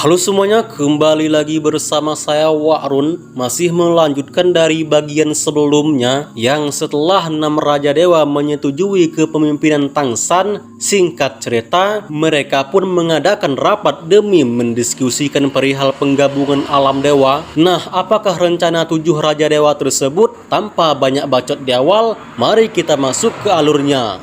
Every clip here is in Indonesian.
Halo semuanya, kembali lagi bersama saya Wa'run. Masih melanjutkan dari bagian sebelumnya, yang setelah 6 Raja Dewa menyetujui kepemimpinan Tangsan, singkat cerita mereka pun mengadakan rapat demi mendiskusikan perihal penggabungan alam dewa. Nah, apakah rencana 7 Raja Dewa tersebut? Tanpa banyak bacot di awal, mari kita masuk ke alurnya.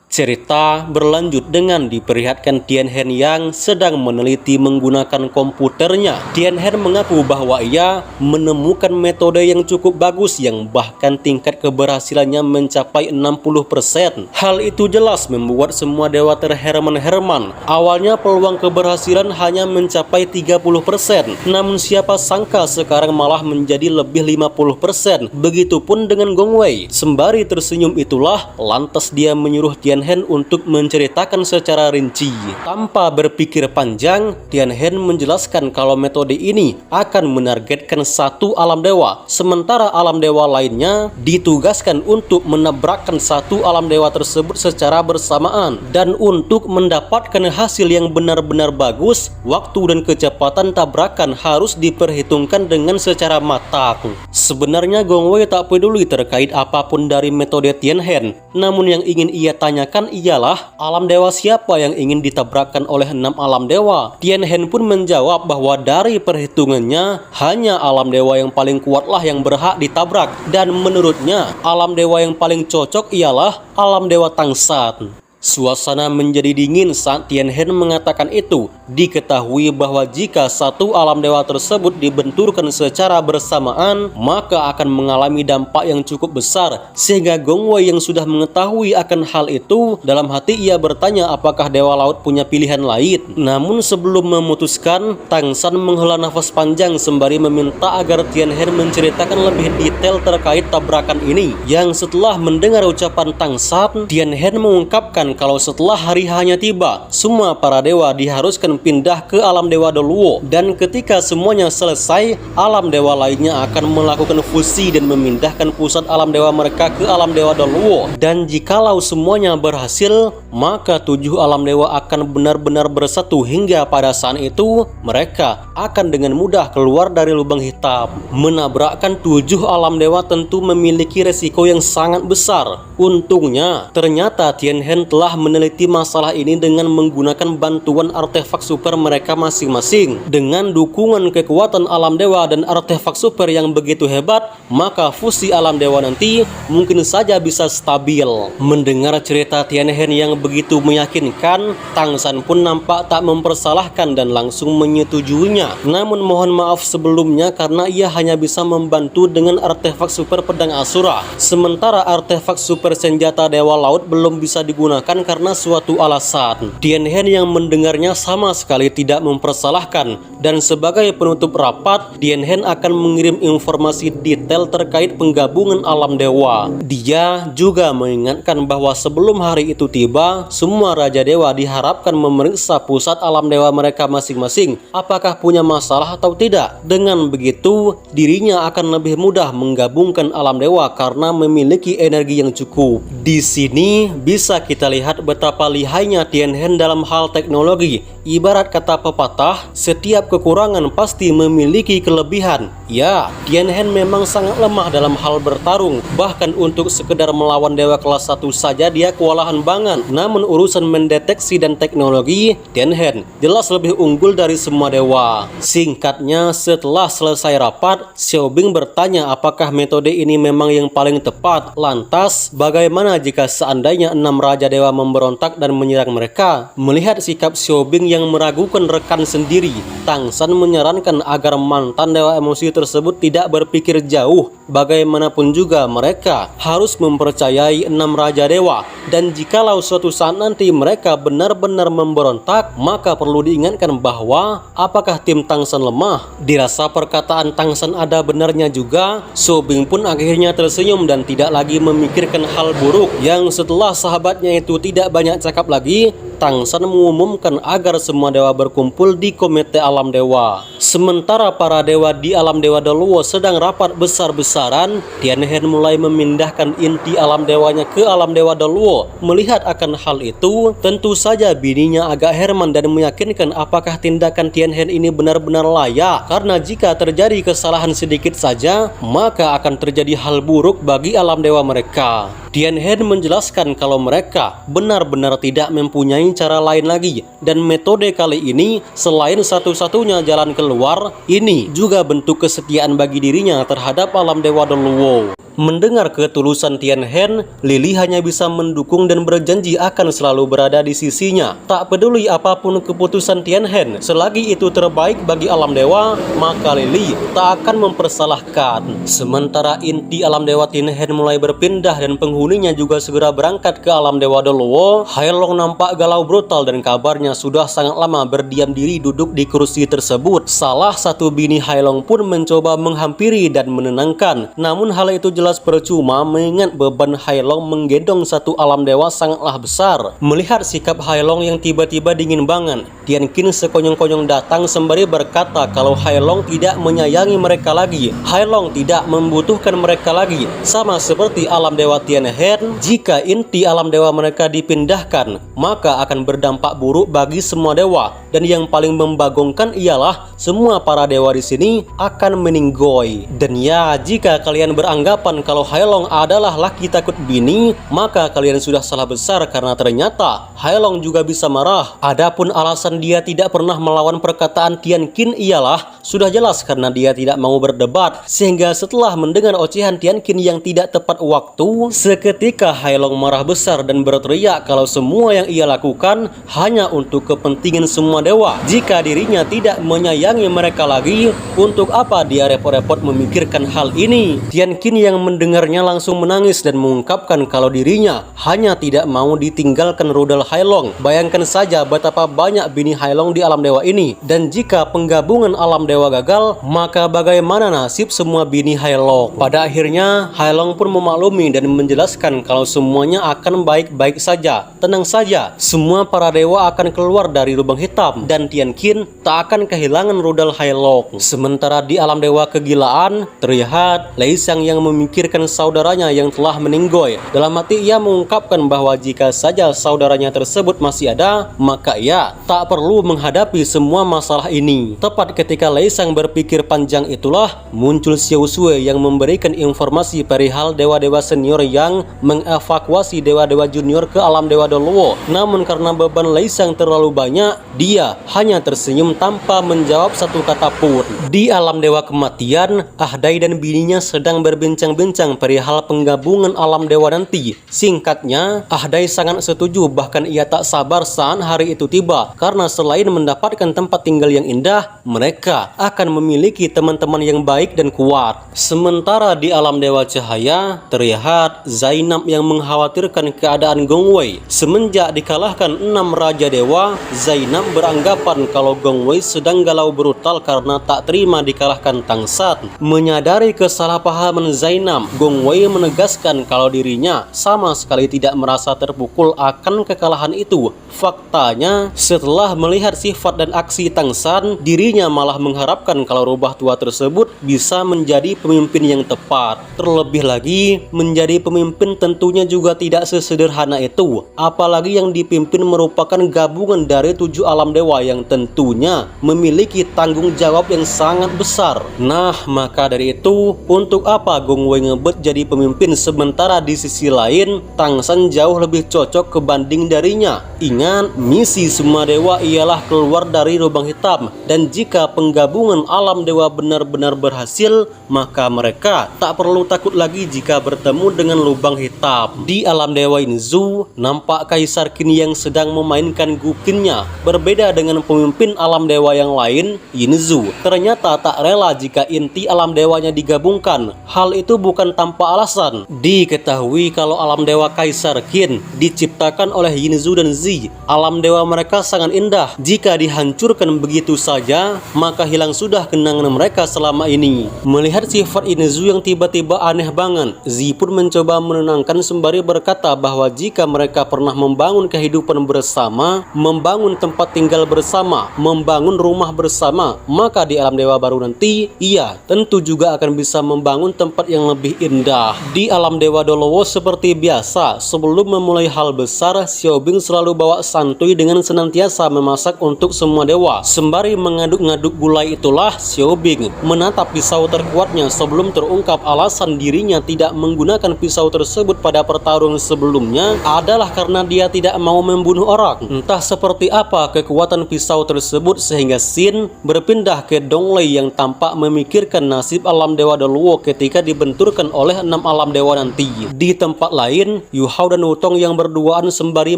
Cerita berlanjut dengan diperlihatkan Tianhen yang sedang meneliti menggunakan komputernya. Tianhen mengaku bahwa ia menemukan metode yang cukup bagus yang bahkan tingkat keberhasilannya mencapai 60%. Hal itu jelas membuat semua dewa terheran-heran. Awalnya peluang keberhasilan hanya mencapai 30%, namun siapa sangka sekarang malah menjadi lebih 50%. Begitupun dengan Gong Wei. Sembari tersenyum itulah lantas dia menyuruh Tianhen untuk menceritakan secara rinci. Tanpa berpikir panjang, Tianhen menjelaskan kalau metode ini akan menargetkan satu alam dewa, sementara alam dewa lainnya ditugaskan untuk menabrakkan satu alam dewa tersebut secara bersamaan. Dan untuk mendapatkan hasil yang benar-benar bagus, waktu dan kecepatan tabrakan harus diperhitungkan dengan secara matang. Sebenarnya Gong Wei tak peduli terkait apapun dari metode Tianhen, namun yang ingin ia tanyakan ialah alam dewa siapa yang ingin ditabrakkan oleh 6 alam dewa. Tianhen pun menjawab bahwa dari perhitungannya hanya alam dewa yang paling kuatlah yang berhak ditabrak, dan menurutnya alam dewa yang paling cocok ialah alam dewa Tangsan. Suasana menjadi dingin saat Tianhen mengatakan itu. Diketahui bahwa jika satu alam dewa tersebut dibenturkan secara bersamaan, maka akan mengalami dampak yang cukup besar. Sehingga Gong Wei yang sudah mengetahui akan hal itu, dalam hati ia bertanya apakah dewa laut punya pilihan lain. Namun sebelum memutuskan, Tangsan menghela nafas panjang sembari meminta agar Tianhen menceritakan lebih detail terkait tabrakan ini. Yang setelah mendengar ucapan Tangsan, Tianhen mengungkapkan kalau setelah hari hanya tiba, semua para dewa diharuskan pindah ke alam dewa Deluo, dan ketika semuanya selesai, alam dewa lainnya akan melakukan fusi dan memindahkan pusat alam dewa mereka ke alam dewa Deluo. Dan jikalau semuanya berhasil, maka 7 alam dewa akan benar-benar bersatu hingga pada saat itu mereka akan dengan mudah keluar dari lubang hitam. Menabrakkan 7 alam dewa tentu memiliki resiko yang sangat besar. Untungnya, ternyata Tianhen telah meneliti masalah ini dengan menggunakan bantuan artefak super mereka masing-masing. Dengan dukungan kekuatan alam dewa dan artefak super yang begitu hebat, maka fusi alam dewa nanti mungkin saja bisa stabil. Mendengar cerita Tianhen yang begitu meyakinkan, Tangsan pun nampak tak mempersalahkan dan langsung menyetujuinya. Namun mohon maaf sebelumnya karena ia hanya bisa membantu dengan artefak super pedang Asura, sementara artefak super senjata dewa laut belum bisa digunakan karena suatu alasan. Tianhen yang mendengarnya sama sekali tidak mempersalahkan, dan sebagai penutup rapat, Tianhen akan mengirim informasi detail terkait penggabungan alam dewa. Dia juga mengingatkan bahwa sebelum hari itu tiba, semua Raja Dewa diharapkan memeriksa pusat alam dewa mereka masing-masing apakah punya masalah atau tidak. Dengan begitu, dirinya akan lebih mudah menggabungkan alam dewa karena memiliki energi yang cukup. Di sini bisa kita lihat betapa lihainya Tianhen dalam hal teknologi. Ibarat kata pepatah, setiap kekurangan pasti memiliki kelebihan. Ya, Tianhen memang sangat lemah dalam hal bertarung. Bahkan untuk sekedar melawan dewa kelas 1 saja dia kewalahan banget. Namun urusan mendeteksi dan teknologi, Tianhen jelas lebih unggul dari semua dewa. Singkatnya, setelah selesai rapat, Xiao Bing bertanya apakah metode ini memang yang paling tepat. Lantas, bagaimana jika seandainya 6 Raja Dewa memberontak dan menyerang mereka? Melihat sikap Xiao Bing yang meragukan rekan sendiri, Tangsan menyarankan agar mantan dewa emosi tersebut tidak berpikir jauh. Bagaimanapun juga mereka harus mempercayai 6 Raja Dewa, dan jikalau suatu saat nanti mereka benar-benar memberontak, maka perlu diingatkan bahwa apakah tim Tangsan lemah? Dirasa perkataan Tangsan ada benarnya juga. Xiao Bing pun akhirnya tersenyum dan tidak lagi memikirkan hal buruk. Yang setelah sahabatnya itu tidak banyak cakap lagi, Tang San mengumumkan agar semua dewa berkumpul di komite alam dewa. Sementara para dewa di alam dewa Daluo sedang rapat besar-besaran, Tianhen mulai memindahkan inti alam dewanya ke alam dewa Daluo. Melihat akan hal itu, tentu saja bininya agak heran dan meyakinkan apakah tindakan Tianhen ini benar-benar layak, karena jika terjadi kesalahan sedikit saja, maka akan terjadi hal buruk bagi alam dewa mereka. Tianhen menjelaskan kalau mereka benar-benar tidak mempunyai cara lain lagi, dan metode kali ini selain satu-satunya jalan keluar, ini juga bentuk kesetiaan bagi dirinya terhadap alam dewa Daluo. Mendengar ketulusan Tianhen, Lily hanya bisa mendukung dan berjanji akan selalu berada di sisinya. Tak peduli apapun keputusan Tianhen, selagi itu terbaik bagi alam dewa, maka Lily tak akan mempersalahkan. Sementara inti alam dewa Tianhen mulai berpindah dan penghuninya juga segera berangkat ke alam dewa Daluo, Hailong nampak galau brutal dan kabarnya sudah sangat lama berdiam diri duduk di kursi tersebut. Salah satu bini Hailong pun mencoba menghampiri dan menenangkan, namun hal itu jelas percuma mengingat beban Hailong menggendong satu alam dewa sangatlah besar. Melihat sikap Hailong yang tiba-tiba dingin banget, Tian Qin sekonyong-konyong datang sembari berkata kalau Hailong tidak menyayangi mereka lagi. Hailong tidak membutuhkan mereka lagi, sama seperti alam dewa Tianhen. Jika inti alam dewa mereka dipindahkan, maka akan berdampak buruk bagi semua dewa, dan yang paling membagongkan ialah semua para dewa di sini akan meninggoy. Dan ya, jika kalian beranggapan kalau Hailong adalah laki takut bini, maka kalian sudah salah besar, karena ternyata Hailong juga bisa marah. Adapun alasan dia tidak pernah melawan perkataan Tian Qin ialah sudah jelas karena dia tidak mau berdebat, sehingga setelah mendengar ocehan Tian Qin yang tidak tepat waktu, seketika Hailong marah besar dan berteriak kalau semua yang ia lakukan hanya untuk kepentingan semua dewa. Jika dirinya tidak menyayangi mereka lagi, untuk apa dia repot-repot memikirkan hal ini? Tian Qin yang mendengarnya langsung menangis dan mengungkapkan kalau dirinya hanya tidak mau ditinggalkan rudal Hailong. Bayangkan saja betapa banyak bini Hailong di alam dewa ini, dan jika penggabungan alam dewa gagal, maka bagaimana nasib semua bini Hailong? Pada akhirnya Hailong pun memaklumi dan menjelaskan kalau semuanya akan baik-baik saja. Tenang saja, semua para dewa akan keluar dari lubang hitam, dan Tian Qin tak akan kehilangan rudal Hailong. Sementara di alam dewa kegilaan, terlihat Lei Xiang yang memikirkan saudaranya yang telah meninggoy. Dalam hati ia mengungkapkan bahwa jika saja saudaranya tersebut masih ada, maka ia tak perlu menghadapi semua masalah ini. Tepat ketika Lei Xiang berpikir panjang itulah muncul Xiao Sui yang memberikan informasi perihal dewa-dewa senior yang mengevakuasi dewa-dewa junior ke alam dewa Daluo. Namun karena beban Lei Xiang terlalu banyak, dia hanya tersenyum tanpa menjawab satu kata pun. Di alam dewa kematian, Ahdai dan bininya sedang berbincang-bincang perihal penggabungan alam dewa nanti. Singkatnya, Ahdai sangat setuju, bahkan ia tak sabar saat hari itu tiba, karena selain mendapatkan tempat tinggal yang indah, mereka akan memiliki teman-teman yang baik dan kuat. Sementara di alam dewa cahaya, terlihat Zainab yang mengkhawatirkan keadaan Gong Wei. Semenjak dikalahkan 6 raja dewa, Zainab beranggapan kalau Gong Wei sedang galau brutal karena tak terima dikalahkan Tang San. Menyadari kesalahpahaman Zainab, Gong Wei menegaskan kalau dirinya sama sekali tidak merasa terpukul akan kekalahan itu. Faktanya, setelah melihat sifat dan aksi Tang San, dirinya malah mengharapkan kalau rubah tua tersebut bisa menjadi pemimpin yang tepat. Terlebih lagi, menjadi pemimpin tentunya juga tidak sesederhana itu, apalagi yang dipimpin merupakan gabungan dari 7 alam dewa yang tentunya memiliki tanggung jawab yang sangat besar. Nah, maka dari itu, untuk apa Gong Wei ngebet jadi pemimpin sementara di sisi lain Tang San jauh lebih cocok kebanding darinya? Ingat, misi semua dewa ialah keluar dari lubang hitam, dan jika penggabungan alam dewa benar-benar berhasil, maka mereka tak perlu takut lagi jika bertemu dengan lubang hitam. Di alam dewa Inzu, nampak Kaisar Qin yang sedang memainkan gukinnya. Berbeda berbeda dengan pemimpin alam dewa yang lain, Yinzu ternyata tak rela jika inti alam dewanya digabungkan. Hal itu bukan tanpa alasan. Diketahui kalau alam dewa Kaisar Qin diciptakan oleh Yinzu dan Zi. Alam dewa mereka sangat indah. Jika dihancurkan begitu saja, maka hilang sudah kenangan mereka selama ini. Melihat sifat Yinzu yang tiba-tiba aneh banget, Zi pun mencoba menenangkan sembari berkata bahwa jika mereka pernah membangun kehidupan bersama, membangun tempat tinggal bersama, membangun rumah bersama, maka di alam dewa baru nanti, ia tentu juga akan bisa membangun tempat yang lebih indah. Di alam dewa Dolowo seperti biasa, sebelum memulai hal besar, Xiaobing selalu bawa santuy dengan senantiasa memasak untuk semua dewa. Sembari mengaduk-ngaduk gulai itulah, Xiaobing menatap pisau terkuatnya sebelum terungkap alasan dirinya tidak menggunakan pisau tersebut pada pertarungan sebelumnya adalah karena dia tidak mau membunuh orang. Entah seperti apa kekuatan pisau tersebut sehingga Xin berpindah ke Donglei yang tampak memikirkan nasib alam dewa Doluo ketika dibenturkan oleh 6 alam dewa nanti. Di tempat lain, Yu Hao dan Wutong yang berduaan sembari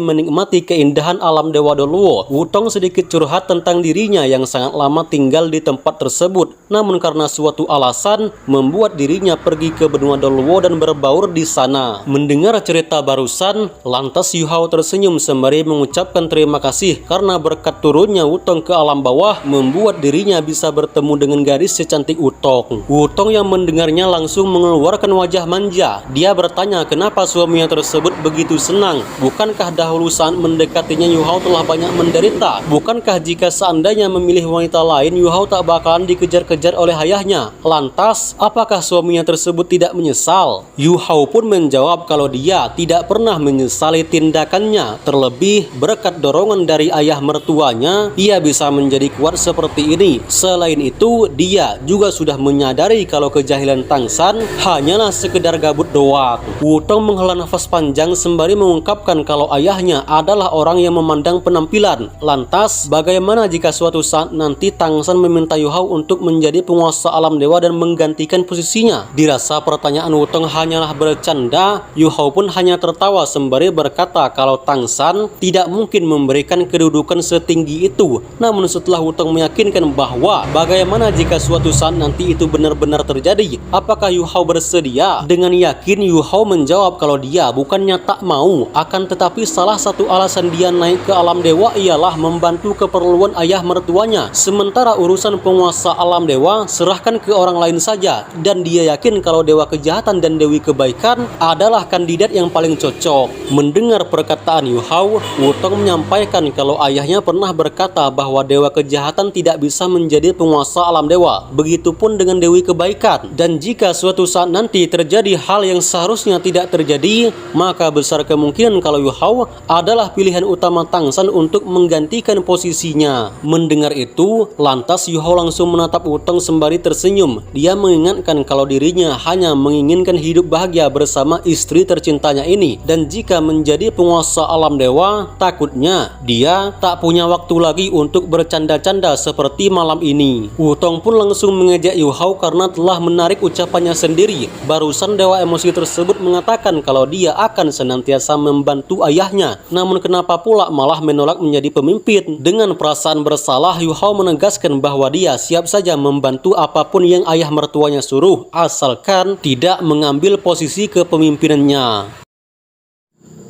menikmati keindahan alam dewa Doluo. Wutong sedikit curhat tentang dirinya yang sangat lama tinggal di tempat tersebut, namun karena suatu alasan membuat dirinya pergi ke benua Doluo dan berbaur di sana. Mendengar cerita barusan, lantas Yu Hao tersenyum sembari mengucapkan terima kasih karena berkat turunnya Wutong ke alam bawah membuat dirinya bisa bertemu dengan gadis secantik Wutong. Wutong yang mendengarnya langsung mengeluarkan wajah manja. Dia bertanya kenapa suaminya tersebut begitu senang. Bukankah dahulu saat mendekatinya Yu Hao telah banyak menderita? Bukankah jika seandainya memilih wanita lain, Yu Hao tak bakalan dikejar-kejar oleh ayahnya? Lantas, apakah suaminya tersebut tidak menyesal? Yu Hao pun menjawab kalau dia tidak pernah menyesali tindakannya. Terlebih berkat dorongan dari ayah mertuanya, ia bisa menjadi kuat seperti ini. Selain itu, dia juga sudah menyadari kalau kejahilan Tang San hanyalah sekedar gabut doang. Wutong menghela nafas panjang sembari mengungkapkan kalau ayahnya adalah orang yang memandang penampilan. Lantas, bagaimana jika suatu saat nanti Tang San meminta Yu Hao untuk menjadi penguasa alam dewa dan menggantikan posisinya? Dirasa pertanyaan Wutong hanyalah bercanda, Yu Hao pun hanya tertawa sembari berkata kalau Tang San tidak mungkin memberikan kedudukan setinggi itu. Namun setelah Wutong meyakinkan bahwa bagaimana jika suatu saat nanti itu benar-benar terjadi, apakah Yu Hao bersedia? Dengan yakin Yu Hao menjawab kalau dia bukannya tak mau, akan tetapi salah satu alasan dia naik ke alam dewa ialah membantu keperluan ayah mertuanya. Sementara urusan penguasa alam dewa serahkan ke orang lain saja, dan dia yakin kalau dewa kejahatan dan dewi kebaikan adalah kandidat yang paling cocok. Mendengar perkataan Yu Hao, Wutong menyampaikan kalau ayahnya pernah berkata bahwa dewa kejahatan tidak bisa menjadi penguasa alam dewa. Begitupun dengan dewi kebaikan. Dan jika suatu saat nanti terjadi hal yang seharusnya tidak terjadi, maka besar kemungkinan kalau Yu Hao adalah pilihan utama Tang San untuk menggantikan posisinya. Mendengar itu, lantas Yu Hao langsung menatap Wutong sembari tersenyum. Dia mengingatkan kalau dirinya hanya menginginkan hidup bahagia bersama istri tercintanya ini. Dan jika menjadi penguasa alam dewa, takutnya dia tak punya waktu lagi untuk bercanda-canda seperti malam ini. Wutong pun langsung mengejek Yu Hao karena telah menarik ucapannya sendiri. Barusan dewa emosi tersebut mengatakan kalau dia akan senantiasa membantu ayahnya. Namun kenapa pula malah menolak menjadi pemimpin? Dengan perasaan bersalah, Yu Hao menegaskan bahwa dia siap saja membantu apapun yang ayah mertuanya suruh, asalkan tidak mengambil posisi kepemimpinannya.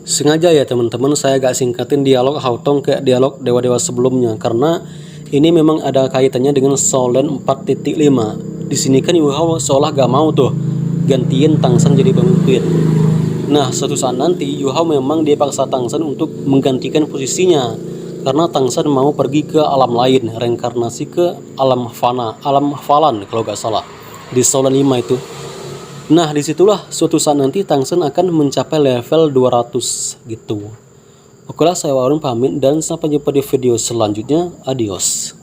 Sengaja ya teman-teman saya agak singkatin dialog Haotong ke dialog dewa-dewa sebelumnya karena ini memang ada kaitannya dengan Shaolin 4.5. Di sini kan Yu Hao seolah gak mau tuh gantiin Tang San jadi pemimpin. Nah, suatu saat nanti Yu Hao memang dia paksa Tang San untuk menggantikan posisinya karena Tang San mau pergi ke alam lain, reinkarnasi ke alam fana, alam Falan kalau gak salah di Shaolin 5 itu. Nah, disitulah suatu saat nanti Tang San akan mencapai level 200 gitu. Oke lah, saya Warun pamit dan sampai jumpa di video selanjutnya. Adios.